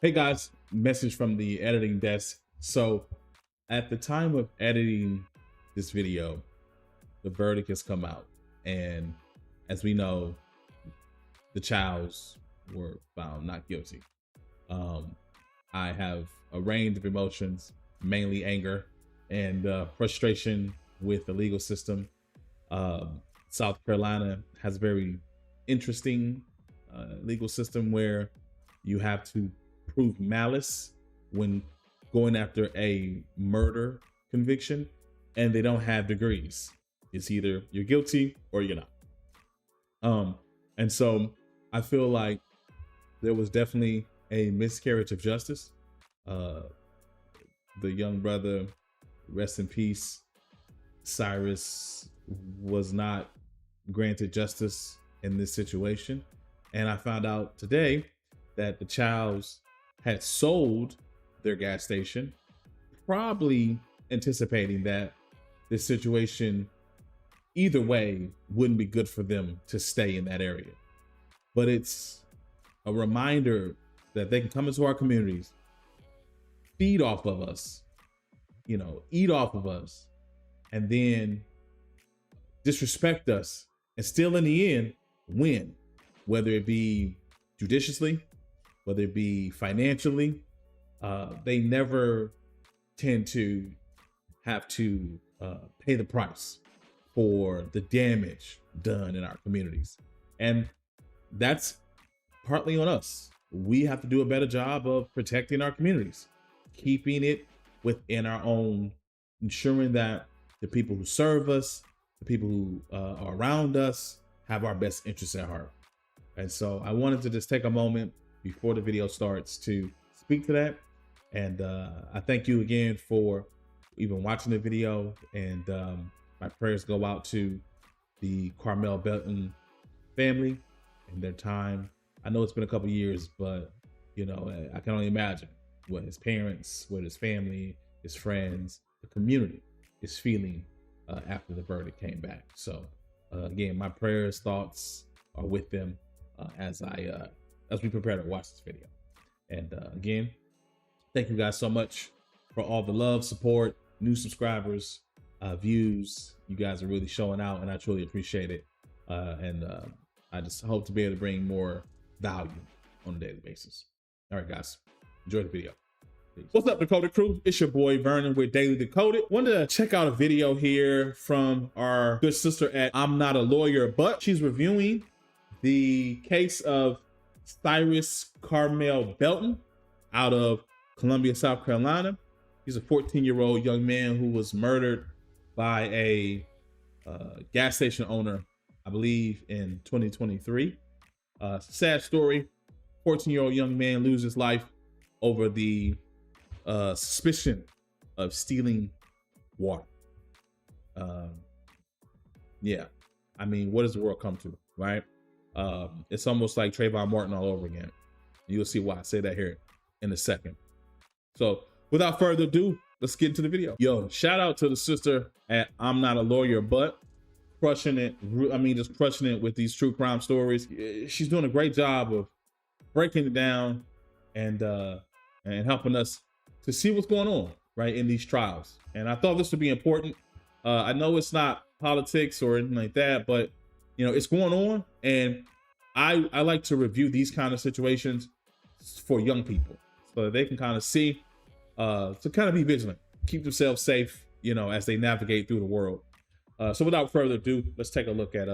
Hey guys, message from the editing desk. So at the time of editing this video, the verdict has come out. And as we know, the Chows were found not guilty. I have a range of emotions, mainly anger and frustration with the legal system. South Carolina has a very interesting legal system where you have to prove malice when going after a murder conviction, and they don't have degrees. It's either you're guilty or you're not. And so I feel like there was definitely a miscarriage of justice. The young brother, rest in peace, Cyrus, was not granted justice in this situation. And I found out today that the Chows had sold their gas station, probably anticipating that this situation, either way, wouldn't be good for them to stay in that area. But it's a reminder that they can come into our communities, feed off of us, eat off of us, and then disrespect us, and still in the end win, whether it be judiciously, whether it be financially. They never tend to have to pay the price for the damage done in our communities. And that's partly on us. We have to do a better job of protecting our communities, keeping it within our own, ensuring that the people who serve us, the people who are around us, have our best interests at heart. And so I wanted to just take a moment before the video starts to speak to that. And I thank you again for even watching the video. And my prayers go out to the Carmack-Belton family and their time. I know it's been a couple years, but I can only imagine what his parents, what his family, his friends, the community is feeling after the verdict came back. So again, my prayers, thoughts are with them as we prepare to watch this video. And again, thank you guys so much for all the love, support, new subscribers, views. You guys are really showing out, and I truly appreciate it. And I just hope to be able to bring more value on a daily basis. All right, guys, enjoy the video. Peace. What's up, Decoded crew? It's your boy Vernon with Daily Decoded. Wanted to check out a video here from our good sister at I'm Not a Lawyer, but she's reviewing the case of Cyrus Carmack-Belton out of Columbia, South Carolina. He's a 14-year-old young man who was murdered by a gas station owner, I believe, in 2023. Sad story. 14-year-old young man loses his life over the suspicion of stealing water. Yeah, I mean, what does the world come to, right? It's almost like Trayvon Martin all over again. You'll see why I say that here in a second. So without further ado, let's get into the video. Yo, shout out to the sister at I'm Not a Lawyer, but crushing it. I mean, just crushing it with these true crime stories. She's doing a great job of breaking it down and helping us to see what's going on right in these trials. And I thought this would be important. I know it's not politics or anything like that, but it's going on, and I like to review these kind of situations for young people so that they can kind of see, to kind of be vigilant, keep themselves safe, as they navigate through the world. So without further ado, let's take a look at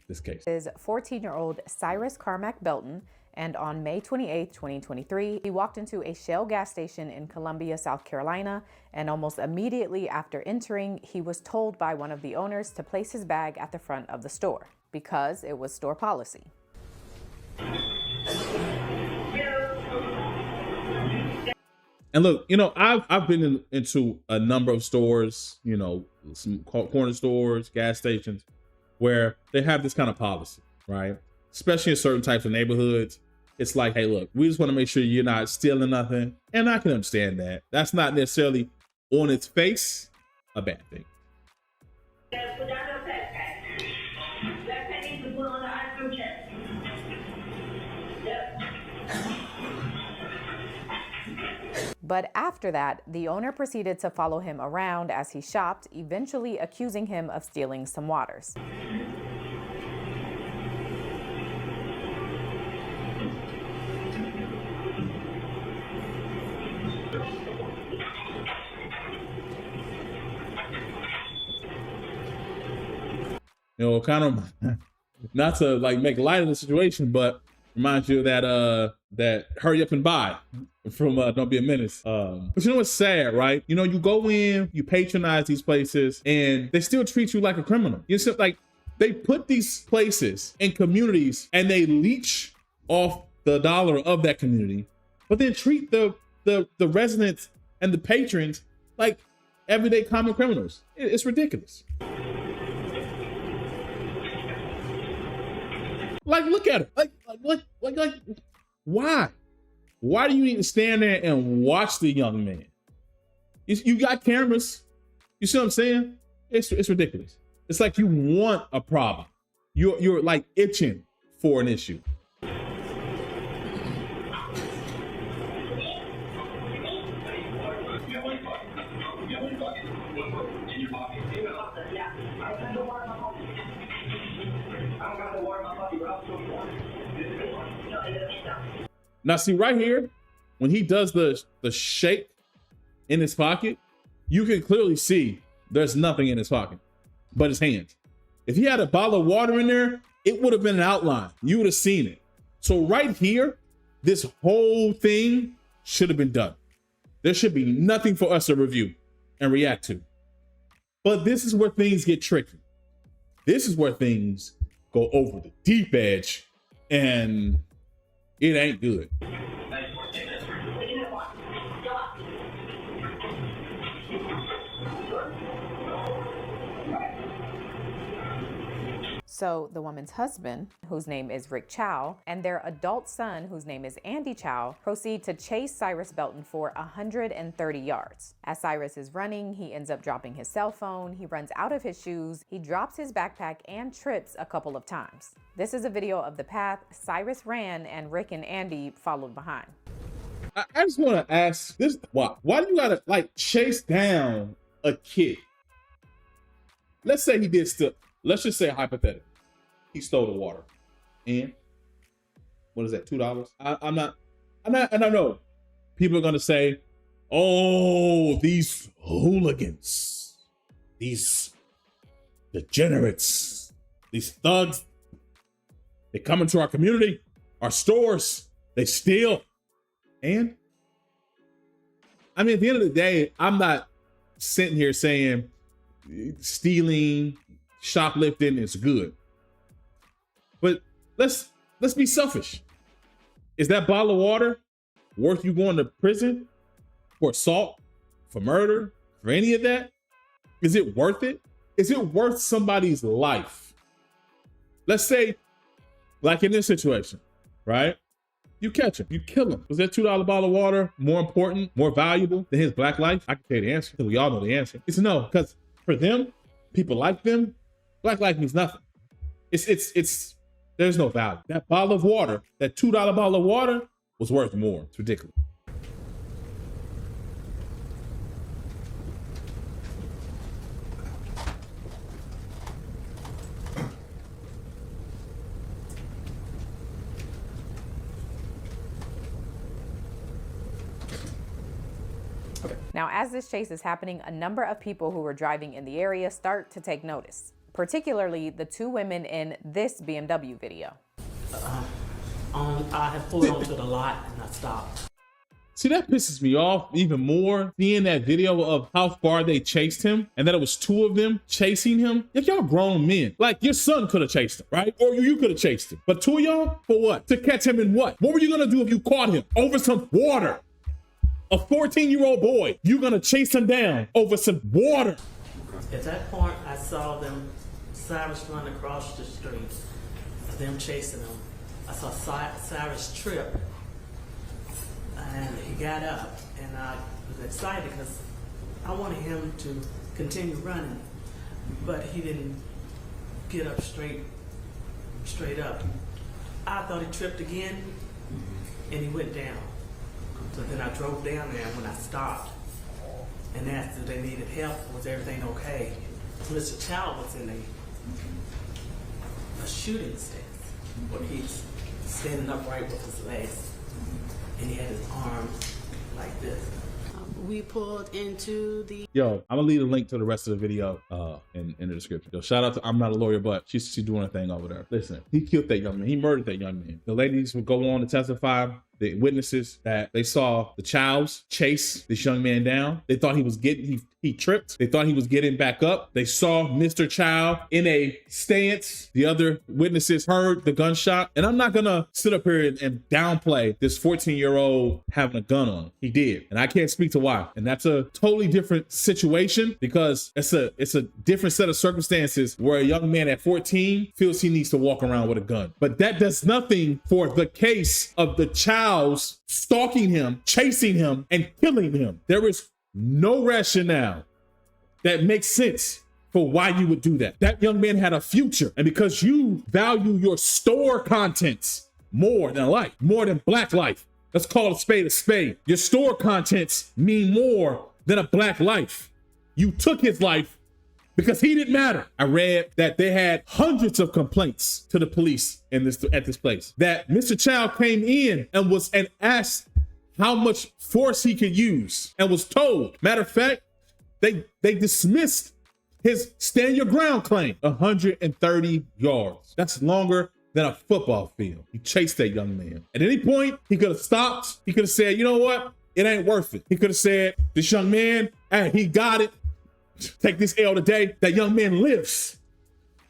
this case. Is 14-year-old Cyrus Carmack-Belton, and on May 28, 2023, he walked into a Shell gas station in Columbia, South Carolina, and almost immediately after entering, he was told by one of the owners to place his bag at the front of the store because it was store policy. And look, I've been into a number of stores, some corner stores, gas stations, where they have this kind of policy, right? Especially in certain types of neighborhoods. It's like, hey, look, we just want to make sure you're not stealing nothing. And I can understand that. That's not necessarily on its face a bad thing. But after that, the owner proceeded to follow him around as he shopped, eventually accusing him of stealing some waters. You know, kind of not to like make light of the situation, but reminds you of that hurry up and buy from Don't Be a Menace. But you know what's sad, right? You know, you go in, you patronize these places, and they still treat you like a criminal. You know, like they put these places in communities and they leech off the dollar of that community, but then treat the residents and the patrons like everyday common criminals. It's ridiculous. Like, look at it. Like, why? Why do you need to stand there and watch the young man? You got cameras. You see what I'm saying? It's ridiculous. It's like you want a problem. You're like itching for an issue. Now, see right here, when he does the shake in his pocket, you can clearly see there's nothing in his pocket but his hands. If he had a bottle of water in there, it would have been an outline. You would have seen it. So right here, this whole thing should have been done. There should be nothing for us to review and react to. But this is where things get tricky. This is where things go over the deep edge, and it ain't good. So the woman's husband, whose name is Rick Chow, and their adult son, whose name is Andy Chow, proceed to chase Cyrus Belton for 130 yards. As Cyrus is running, he ends up dropping his cell phone, he runs out of his shoes, he drops his backpack and trips a couple of times. This is a video of the path Cyrus ran and Rick and Andy followed behind. I just want to ask this, why do you gotta like chase down a kid? Let's say he did stuff. Let's just say hypothetically, he stole the water, and what is that? $2? I'm not. And I know people are gonna say, "Oh, these hooligans, these degenerates, these thugs, they come into our community, our stores, they steal." And I mean, at the end of the day, I'm not sitting here saying stealing, shoplifting is good. But let's be selfish. Is that bottle of water worth you going to prison for assault, for murder, for any of that? Is it worth it? Is it worth somebody's life? Let's say, like in this situation, right? You catch him, you kill him. Was that $2 bottle of water more important, more valuable than his black life? I can tell you the answer, because we all know the answer. It's no, because for them, people like them, black life means nothing. It's there's no value. That bottle of water, that $2 bottle of water was worth more. It's ridiculous. Now, as this chase is happening, a number of people who were driving in the area start to take notice, particularly the two women in this BMW video. I had pulled onto the lot and I stopped. See, that pisses me off even more, seeing that video of how far they chased him and that it was two of them chasing him. Like, y'all grown men. Like, your son could have chased him, right? Or you could have chased him. But two of y'all, for what? To catch him in what? What were you gonna do if you caught him? Over some water. A 14-year-old boy, you're gonna chase him down over some water. At that point, I saw them, Cyrus run across the street, them chasing him. I saw Cyrus trip, and he got up, and I was excited because I wanted him to continue running, but he didn't get up straight up. I thought he tripped again, and he went down. So then I drove down there, and when I stopped and asked if they needed help, was everything okay? Mr. Chow was in a shooting stance where he's standing upright with his legs, and he had his arms like this. We pulled into the... Yo, I'm gonna leave a link to the rest of the video in the description. Yo, shout out to, I'm not a lawyer, but she's doing her thing over there. Listen, he killed that young man. He murdered that young man. The ladies would go on to testify, the witnesses, that they saw the Chows chase this young man down. They thought he was getting, he tripped. They thought he was getting back up. They saw Mr. Chow in a stance. The other witnesses heard the gunshot. And I'm not gonna sit up here and downplay this 14-year-old having a gun on him. He did. And I can't speak to why. And that's a totally different situation, because it's a different set of circumstances where a young man at 14 feels he needs to walk around with a gun. But that does nothing for the case of the Chows stalking him, chasing him, and killing him. There is no rationale that makes sense for why you would do that. That young man had a future. And because you value your store contents more than life, more than black life, let's call a spade a spade. Your store contents mean more than a black life. You took his life because he didn't matter. I read that they had hundreds of complaints to the police at this place. That Mr. Chow came in and asked how much force he could use, and was told. Matter of fact, they dismissed his stand your ground claim. 130 yards. That's longer than a football field. He chased that young man. At any point, he could have stopped. He could have said, you know what? It ain't worth it. He could have said, this young man, hey, he got it. Take this L today. That young man lives.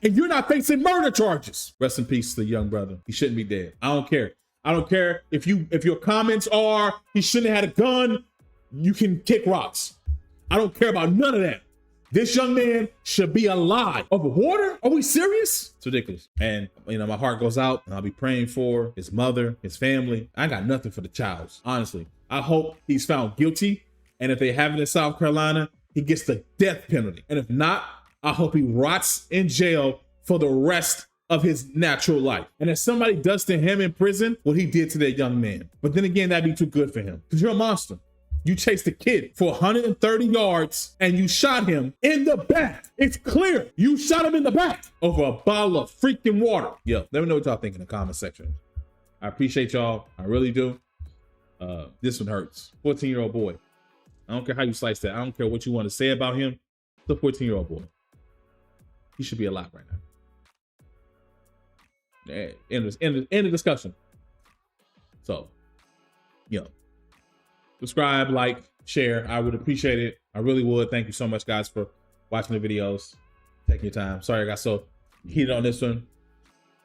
And you're not facing murder charges. Rest in peace to the young brother. He shouldn't be dead. I don't care. I don't care if your comments are he shouldn't have had a gun. You can kick rocks. I don't care about none of that. This young man should be alive. Over water? Are we serious? It's ridiculous. And my heart goes out, and I'll be praying for his mother, his family. I got nothing for the Chows, honestly. I hope he's found guilty. And if they have it in South Carolina, he gets the death penalty. And if not, I hope he rots in jail for the rest of his natural life. And if somebody does to him in prison what he did to that young man. But then again, that'd be too good for him, because you're a monster. You chased a kid for 130 yards and you shot him in the back. It's clear. You shot him in the back over a bottle of freaking water. Yo, let me know what y'all think in the comment section. I appreciate y'all. I really do. This one hurts. 14-year-old boy. I don't care how you slice that. I don't care what you want to say about him. It's a 14-year-old boy. He should be alive right now. End of discussion. So, subscribe, like, share. I would appreciate it. I really would. Thank you so much, guys, for watching the videos. Taking your time. Sorry I got so heated on this one.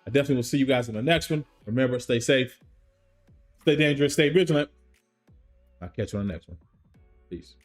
I definitely will see you guys in the next one. Remember, stay safe, stay dangerous, stay vigilant. I'll catch you on the next one. Peace.